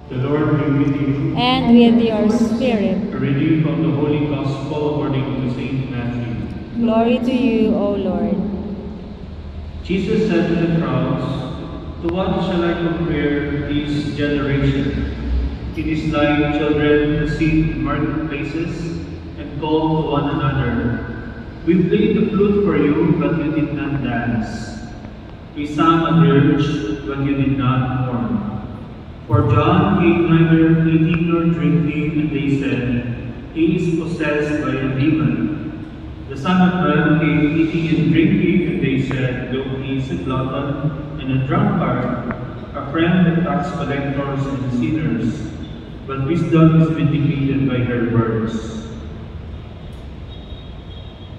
The Lord be with you. And with your spirit. A reading from the Holy Gospel according to St. Matthew. Glory to you, O Lord. Jesus said to the crowds, "To what shall I compare this generation? It is like children who sit in marketplaces and call to one another. We played the flute for you, but you did not dance. We sang a dirge, but you did not mourn. For John came neither eating nor drinking, and they said, He is possessed by a demon. The Son of Man came eating and drinking, and they said, Look, he is a glutton and a drunkard, a friend of tax collectors and sinners. But wisdom is vindicated by her words."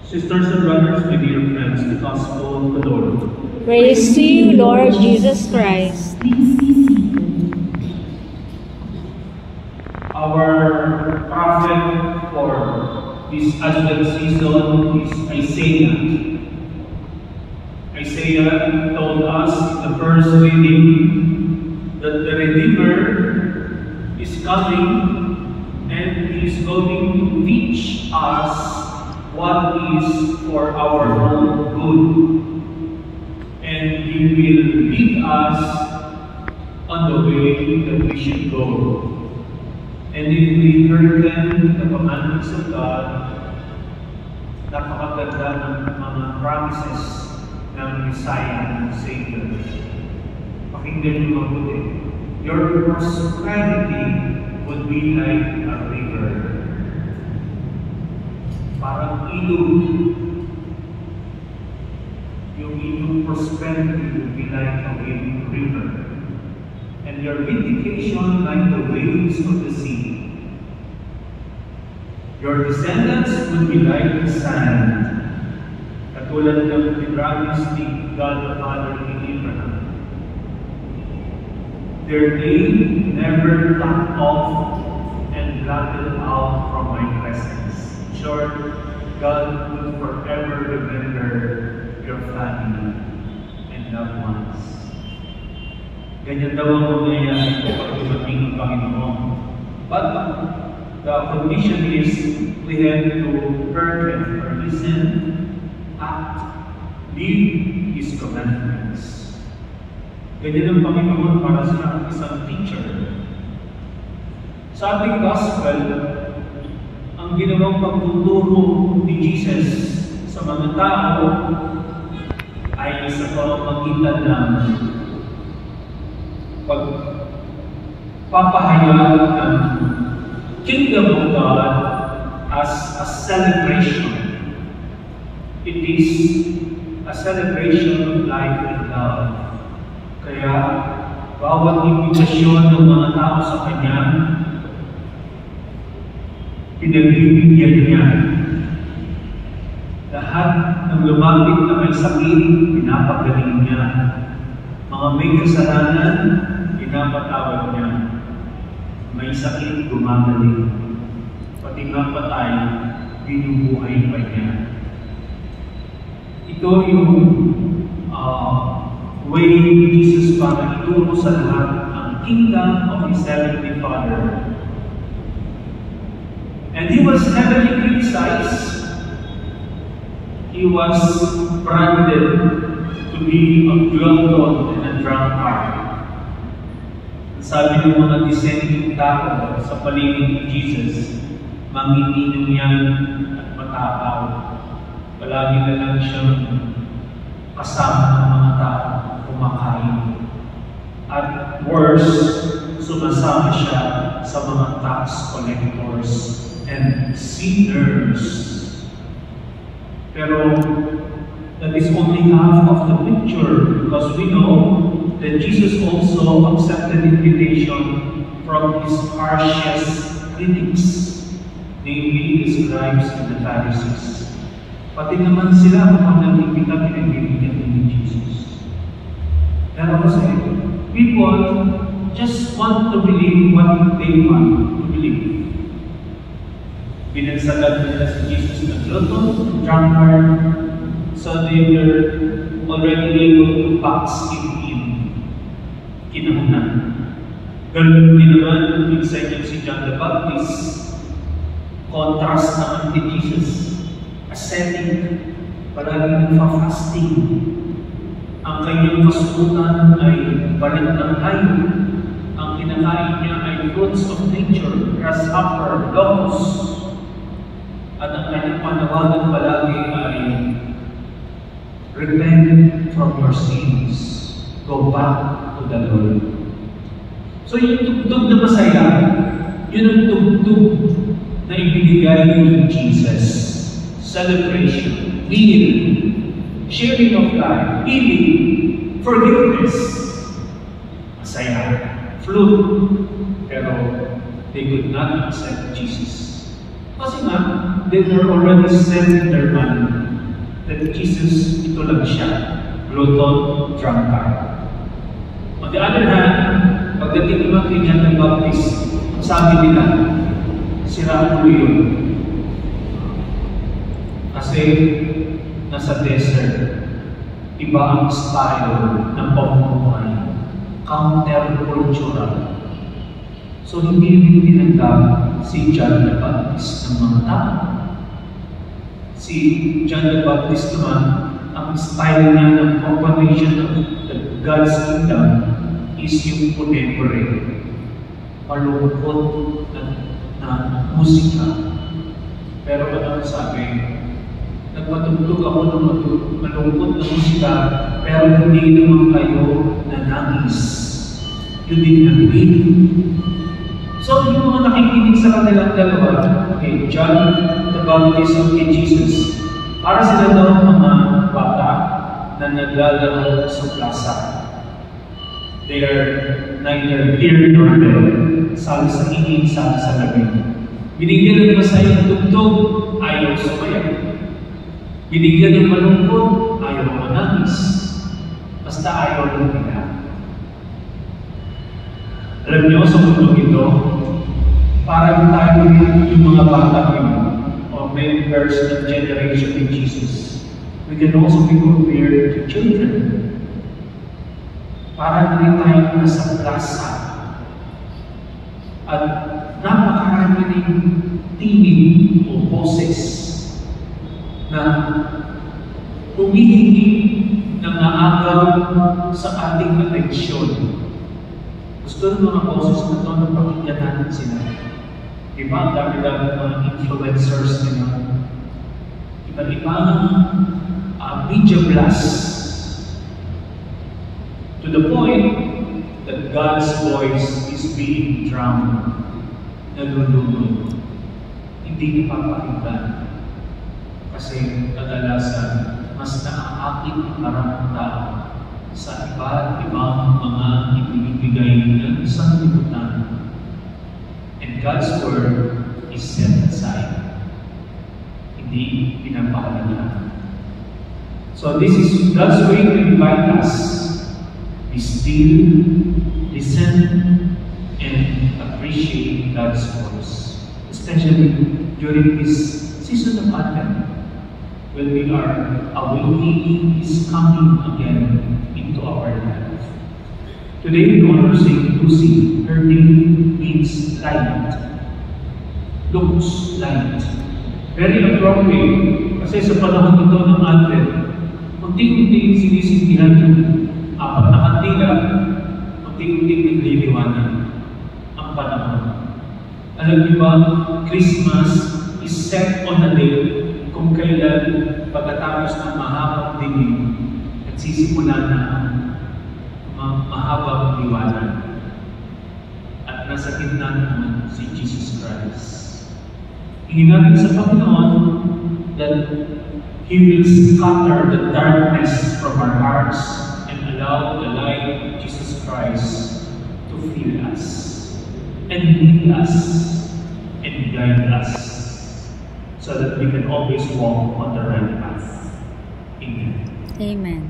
Sisters and brothers, my dear friends, the Gospel of the Lord. Praise to you, Lord Jesus Christ. Our prophet for this Advent season is Isaiah. Isaiah told us in the first reading that the Redeemer is coming and he is going to teach us what is for our own good. And he will lead us on the way that we should go. And if we hearken the commandments of God, napakaganda ng mga promises ng Messiah and Savior. Pakinggan niyo mabuti. Your prosperity would be like a river. Parang ilog. Yung inyong prosperity would be like a river. And your vindication like the waves of the sea. Your descendants would be like the sand, katulad ng promise ni God the Father in Abraham. Their name never cut off and blotted out from my presence. In short, God will forever remember your family and loved ones. Ganyan daw ang mangyayari kapag dumating ang Panginoon. But the condition is we have to hearken or listen, act, live His commandments. Ganyan ang Panginoon para sa isang teacher. Sa ating gospel, ang ginawang pagtuturo ni Jesus sa mga tao ay sa pamamagitan ng pagpapahayag ng Kingdom of God as a celebration. It is a celebration of life and love. Kaya, bawat imbitasyon ng mga tao sa Kanya, pinagbibigyan niya. Lahat ng lumapit na may sakit, pinapagaling niya. Mga may kasalanan, pinapatawad niya. May sakit, gumagaling. Pati nga patay, binubuhay pa niya. Ito yung way ni Jesus para ituro sa lahat ang kingdom of His Heavenly Father. And He was heavily criticized. He was branded to be a glutton and a drunkard. Sabi ng mga dissenting tao sa paligid ni Jesus, manginginom yan at matakaw. Palagi na lang siyang kasama ng mga tao, kumakain. At worse, sumasama siya sa mga tax collectors and sinners. Pero that is only half of the picture, because we know that Jesus also accepted invitation from His harshest critics, namely the scribes and the Pharisees. Pati naman sila kapag nag-imbita, pinagbibigyan ni Jesus. Pero kasi, people just want to believe what they want to believe. Binagsagan nila si Jesus na glutton, drunkard, so they were already able to box him in. Kinahunan. Ganun din naman ang insight niya si John the Baptist. Contrast naman kay Jesus. Ascetic, palaging nagpa-fasting. Ang kanyang kasuotan ay balat ng hayop. Ang kinakain niya ay fruits of nature, grasshopper, locust. At ang kanyang panawagan palagi ay repent from your sins. Go back to the Lord. So yung tugtog na masaya, yun ang tugtog na ibinigay ni Jesus. Celebration, meal, sharing of life, healing, forgiveness. Masaya, flute, pero they could not accept Jesus. Kasi nga, they were already set in their mind that Jesus, ito lang siya, glutton, drunkard. On the other hand, pagdating naman kay John the Baptist, ang sabi nila, sira ulo yun. Kasi nasa desert, iba ang style ng pamumuhay, counter-cultural. So hindi rin tinanggap si John the Baptist ng mga tao. Si John the Baptist naman, ang style niya ng proclamation of God's kingdom is yung contemporary, malungkot na musika. Pero ano sabi, nagpatugtog ako ng malungkot na musika, pero hindi naman kayo nanangis. You did not weep. So yung mga nakikinig sa kanilang dalawa, kay John the Baptist at kay Jesus, para sila daw mga bata na naglalaro sa plaza. They are neither here nor there. Sali sa init, sali sa lamig. Binigyan ng masayang tugtog, ayaw sumaya. Binigyan ng malungkot, ayaw manangis. Basta ayaw ng nila. Alam niyo, sa mundo ito, parang tayo yung mga bata yun, or members ng generation of Jesus. We can also be compared to children. Parang rin tayo nasa plaza. At napakarami ng tinig o boses na humihingi ng naagaw sa ating atensyon. Gusto ng mga boses na ito na pakinggan natin sila. Diba, ang dami-dami mga influencers nila. Iba-ibang media blast. To the point that God's voice is being drowned. Nalulunod. Hindi napapakinggan. Kasi kadalasan, mas naaakit ang maraming tao sa iba't ibang mga ibinibigay ng sanlibutan. And God's word is set aside. Hindi pinapakalaga. So this is God's way to invite us. Be still, listen, and appreciate God's voice. Especially during this season of Advent, when we are awaiting His coming again into our life. Today we honor Saint Lucy. Her name means light. Looks light. Very appropriate. Kasi sa panahon ito ng Advent, unti-unti sinisindihan yung apat na kandila, unti-unti nagliliwanag ang panahon. Alam niyo ba, Christmas is set on a day kung kailan pagkatapos ng mahabang dilim, nagsisimula na ang mahabang liwanag. At nasa gitna naman si Jesus Christ. Hingin natin sa Panginoon that He will scatter the darkness from our hearts and allow the light of Jesus Christ to fill us and lead us and guide us so that we can always walk on the right path. Amen. Amen.